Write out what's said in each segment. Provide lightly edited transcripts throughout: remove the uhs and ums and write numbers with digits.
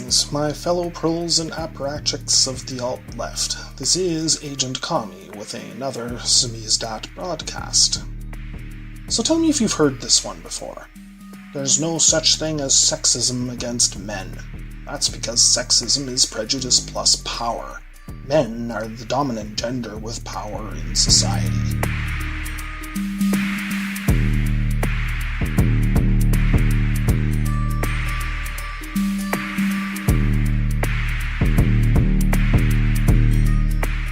Greetings, my fellow proles and apparatchiks of the alt-left. This is Agent Kami with another Samizdat broadcast. So tell me if you've heard this one before. There's no such thing as sexism against men. That's because sexism is prejudice plus power. Men are the dominant gender with power in society.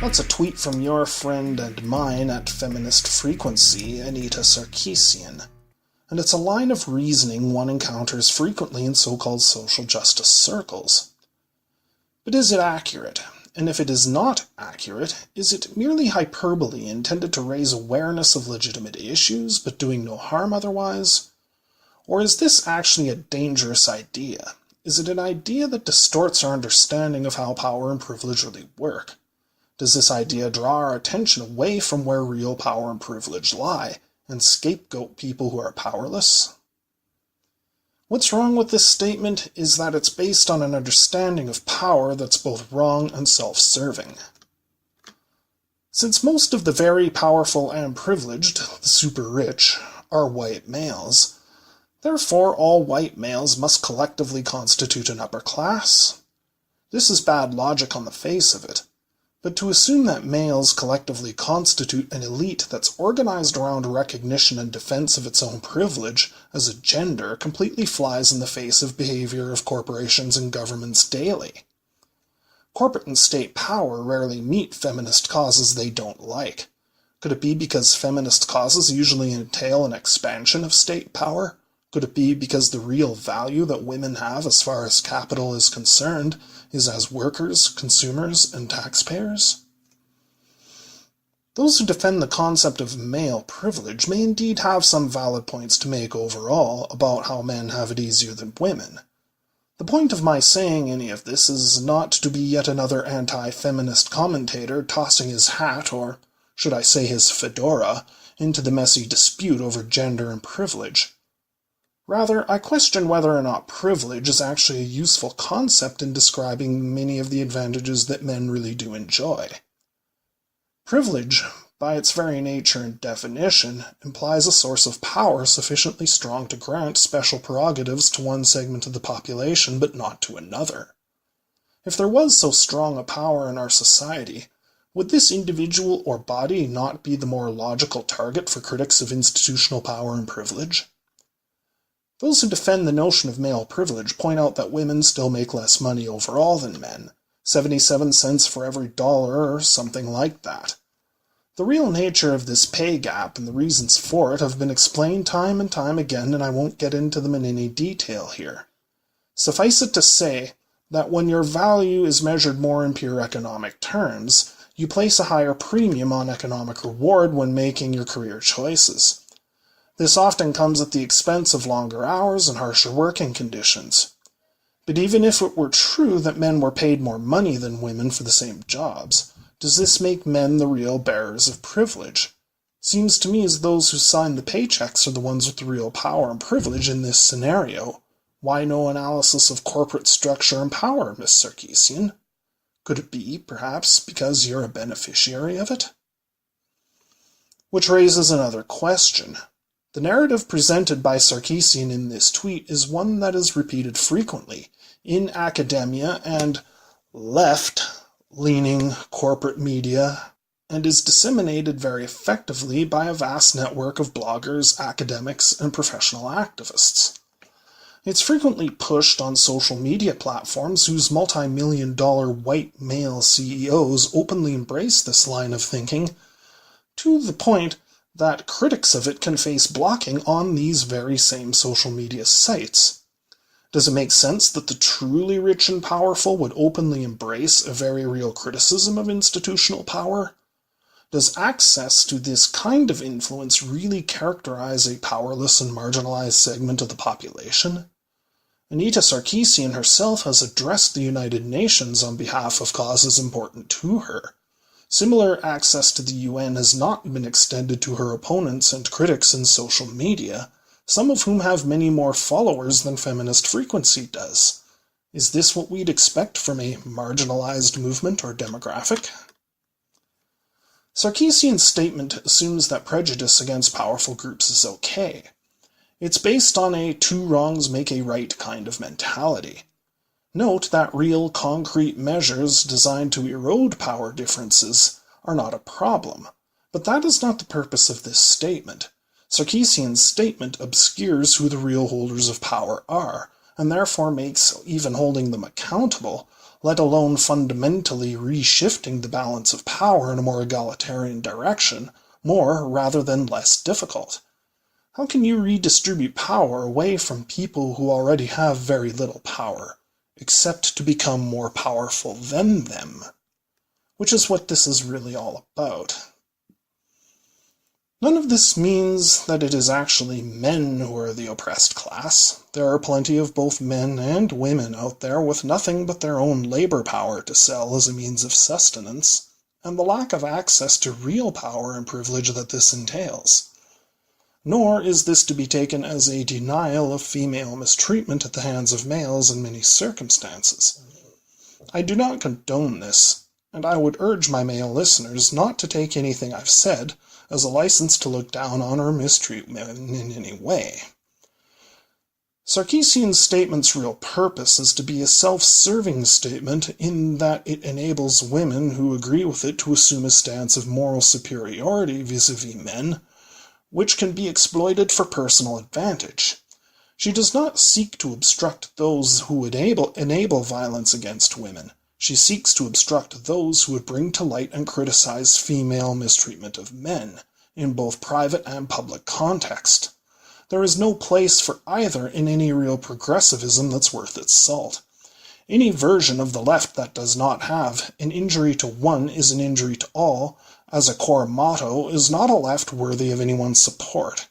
That's a tweet from your friend and mine at Feminist Frequency, Anita Sarkeesian. And it's a line of reasoning one encounters frequently in so-called social justice circles. But is it accurate? And if it is not accurate, is it merely hyperbole intended to raise awareness of legitimate issues, but doing no harm otherwise? Or is this actually a dangerous idea? Is it an idea that distorts our understanding of how power and privilege really work? Does this idea draw our attention away from where real power and privilege lie, and scapegoat people who are powerless? What's wrong with this statement is that it's based on an understanding of power that's both wrong and self-serving. Since most of the very powerful and privileged, the super rich, are white males, therefore all white males must collectively constitute an upper class. This is bad logic on the face of it. But to assume that males collectively constitute an elite that's organized around recognition and defense of its own privilege as a gender completely flies in the face of behavior of corporations and governments daily. Corporate and state power rarely meet feminist causes they don't like. Could it be because feminist causes usually entail an expansion of state power? Could it be because the real value that women have as far as capital is concerned is as workers, consumers, and taxpayers? Those who defend the concept of male privilege may indeed have some valid points to make overall about how men have it easier than women. The point of my saying any of this is not to be yet another anti-feminist commentator tossing his hat, or should I say his fedora, into the messy dispute over gender and privilege. Rather, I question whether or not privilege is actually a useful concept in describing many of the advantages that men really do enjoy. Privilege, by its very nature and definition, implies a source of power sufficiently strong to grant special prerogatives to one segment of the population, but not to another. If there was so strong a power in our society, would this individual or body not be the more logical target for critics of institutional power and privilege? Those who defend the notion of male privilege point out that women still make less money overall than men, 77 cents for every dollar or something like that. The real nature of this pay gap and the reasons for it have been explained time and time again, and I won't get into them in any detail here. Suffice it to say that when your value is measured more in pure economic terms, you place a higher premium on economic reward when making your career choices. This often comes at the expense of longer hours and harsher working conditions. But even if it were true that men were paid more money than women for the same jobs, does this make men the real bearers of privilege? Seems to me as those who sign the paychecks are the ones with the real power and privilege in this scenario. Why no analysis of corporate structure and power, Miss Sarkeesian? Could it be, perhaps, because you're a beneficiary of it? Which raises another question. The narrative presented by Sarkeesian in this tweet is one that is repeated frequently in academia and left-leaning corporate media, and is disseminated very effectively by a vast network of bloggers, academics, and professional activists. It's frequently pushed on social media platforms whose multi-million-dollar white male CEOs openly embrace this line of thinking, to the point that critics of it can face blocking on these very same social media sites. Does it make sense that the truly rich and powerful would openly embrace a very real criticism of institutional power? Does access to this kind of influence really characterize a powerless and marginalized segment of the population? Anita Sarkeesian herself has addressed the United Nations on behalf of causes important to her. Similar access to the UN has not been extended to her opponents and critics in social media, some of whom have many more followers than Feminist Frequency does. Is this what we'd expect from a marginalized movement or demographic? Sarkeesian's statement assumes that prejudice against powerful groups is okay. It's based on a two wrongs make a right kind of mentality. Note that real, concrete measures designed to erode power differences are not a problem, but that is not the purpose of this statement. Sarkeesian's statement obscures who the real holders of power are, and therefore makes even holding them accountable, let alone fundamentally reshifting the balance of power in a more egalitarian direction, more rather than less difficult. How can you redistribute power away from people who already have very little power, except to become more powerful than them? Which is what this is really all about. None of this means that it is actually men who are the oppressed class. There are plenty of both men and women out there with nothing but their own labor power to sell as a means of sustenance, and the lack of access to real power and privilege that this entails. Nor is this to be taken as a denial of female mistreatment at the hands of males in many circumstances. I do not condone this, and I would urge my male listeners not to take anything I've said as a license to look down on or mistreat men in any way. Sarkeesian's statement's real purpose is to be a self-serving statement in that it enables women who agree with it to assume a stance of moral superiority vis-a-vis men, which can be exploited for personal advantage. She does not seek to obstruct those who would enable violence against women. She seeks to obstruct those who would bring to light and criticize female mistreatment of men, in both private and public context. There is no place for either in any real progressivism that's worth its salt. Any version of the left that does not have "an injury to one is an injury to all" as a core motto is not a left worthy of anyone's support.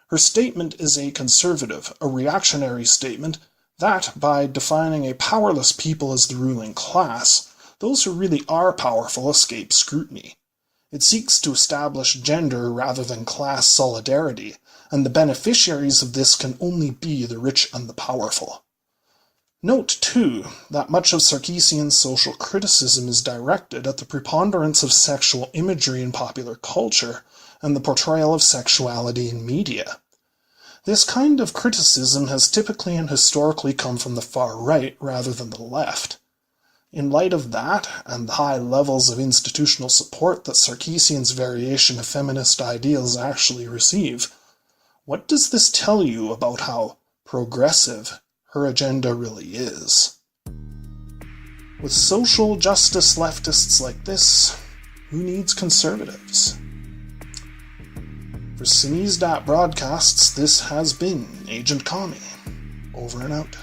Her statement is a conservative, a reactionary statement that, by defining a powerless people as the ruling class, those who really are powerful escape scrutiny. It seeks to establish gender rather than class solidarity, and the beneficiaries of this can only be the rich and the powerful. Note, too, that much of Sarkeesian's social criticism is directed at the preponderance of sexual imagery in popular culture and the portrayal of sexuality in media. This kind of criticism has typically and historically come from the far right rather than the left. In light of that, and the high levels of institutional support that Sarkeesian's variation of feminist ideals actually receive, what does this tell you about how progressive her agenda really is? With social justice leftists like this, who needs conservatives? For Sinise Broadcasts, this has been Agent Kami. Over and out.